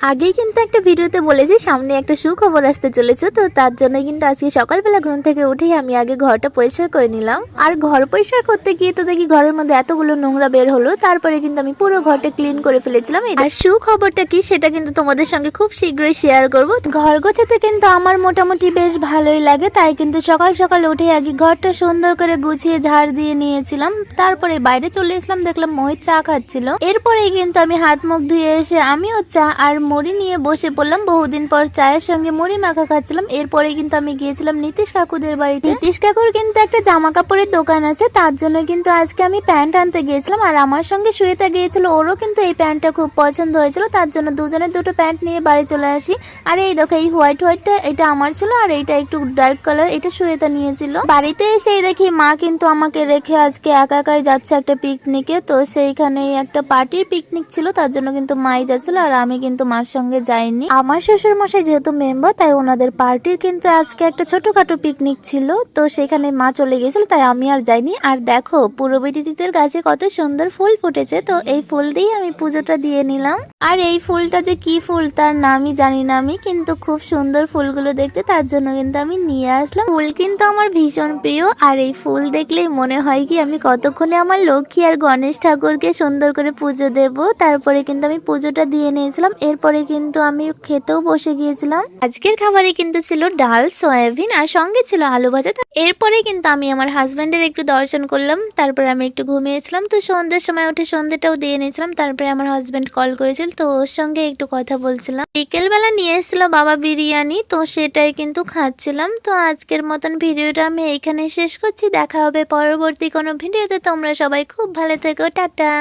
আগেই কিন্তু একটা ভিডিওতে বলেছি সামনে একটা সুখবর আসতে চলেছে, তো তার জন্য কিন্তু আজকে সকালবেলা ঘুম থেকে উঠেই আমি আগে ঘরটা পরিষ্কার করে নিলাম। আর ঘর পরিষ্কার করতে গিয়ে তো দেখি ঘরের মধ্যে এতগুলো নোংরা বের হলো, তারপরে কিন্তু আমি পুরো ঘরটা ক্লিন করে ফেলেছিলাম। আর সুখবরটা কি সেটা কিন্তু তোমাদের সঙ্গে খুব শীঘ্রই শেয়ার করব। ঘর গোছাতে কিন্তু আমার মোটামুটি বেশ ভালোই লাগে, তাই কিন্তু সকাল সকাল উঠে আগে ঘরটা সুন্দর করে গুছিয়ে ঝাড় দিয়ে নিয়েছিলাম। তারপরে বাইরে চলে এসলাম, দেখলাম মোহিত চা খাচ্ছিল। এরপরেই কিন্তু আমি হাত মুখ ধুয়ে এসে আমিও চা আর মুড়ি নিয়ে বসে পড়লাম। বহুদিন পর চায়ের সঙ্গে মুড়ি মাখা খাচ্ছিলাম। এরপরে কিন্তু আমি গিয়েছিলাম নীতিশ কাকুদের বাড়িতে। নীতিশ কাকুর কিন্তু একটা জামা কাপড়ের দোকান আছে, তার জন্য কিন্তু আজকে আমি প্যান্ট আনতে গিয়েছিলাম। আর আমার সঙ্গে শ্বেতা গিয়েছিল, ওরও কিন্তু এই প্যান্টটা খুব পছন্দ হয়েছিল, তার জন্য দুজনের দুটো প্যান্ট নিয়ে বাড়ি চলে আসি। আর এই দেখো এই হোয়াইটটা এটা আমার ছিল, আর এইটা একটু ডার্ক কালার, এটা শ্বেতা নিয়েছিল। বাড়িতে এসে দেখি মা কিন্তু আমাকে রেখে আজকে একা একাই যাচ্ছে একটা পিকনিকে। তো সেইখানে একটা পার্টির পিকনিক ছিল, তার জন্য কিন্তু মাই যাচ্ছিল, আর আমি কিন্তু মার সঙ্গে যাইনি। আমার শ্বশুর মশাই যেহেতু মেম্বার, তাই ওনাদের পার্টির কিন্তু আজকে একটা ছোটখাটো পিকনিক ছিল, তো সেখানে মা চলে গেছিল, তাই আমি আর যাইনি। আর দেখো পূরবী দিদিদের গাছে কত সুন্দর ফুল ফুটেছে, তো এই ফুল দিয়ে আমি পুজোটা দিয়ে নিলাম। আর এই ফুলটা যে কি ফুল তার নামই জানি না আমি, কিন্তু খুব সুন্দর ফুলগুলো দেখতে, তার জন্য কিন্তু আমি নিয়ে আসলাম। ফুল কিন্তু আমার ভীষণ প্রিয়, আর এই ফুল দেখলেই মনে হয় কি আমি কতক্ষণে আমার লক্ষ্মী আর গণেশ ঠাকুরকে সুন্দর করে পুজো দেব। তারপরে কিন্তু আমি পুজোটা দিয়ে নিয়েছিলাম। এরপরে কিন্তু আমি খেতেও বসে গিয়েছিলাম। আজকের খাবারে কিন্তু ছিল ডাল, সয়াবিন আর সঙ্গে ছিল আলু ভাজা। এরপরে কিন্তু আমি আমার হাজবেন্ডের একটু দর্শন করলাম, তারপরে আমি একটু ঘুমিয়েছিলাম। তো সন্ধ্যের সময় উঠে সন্ধ্যেটাও দিয়ে নিয়েছিলাম। তারপরে আমার হাজবেন্ড কল করেছিল, তো ওর সঙ্গে একটু কথা বলছিলাম। বিকেলবেলা নিয়ে এসেছিল বাবা বিরিয়ানি, তো সেটাই কিন্তু খাচ্ছিলাম। তো আজকের মতন ভিডিওটা আমি এইখানে শেষ করছি। দেখা হবে পরবর্তী কোনো ভিডিওতে। তোমরা সবাই খুব ভালো থেকো, টাটা।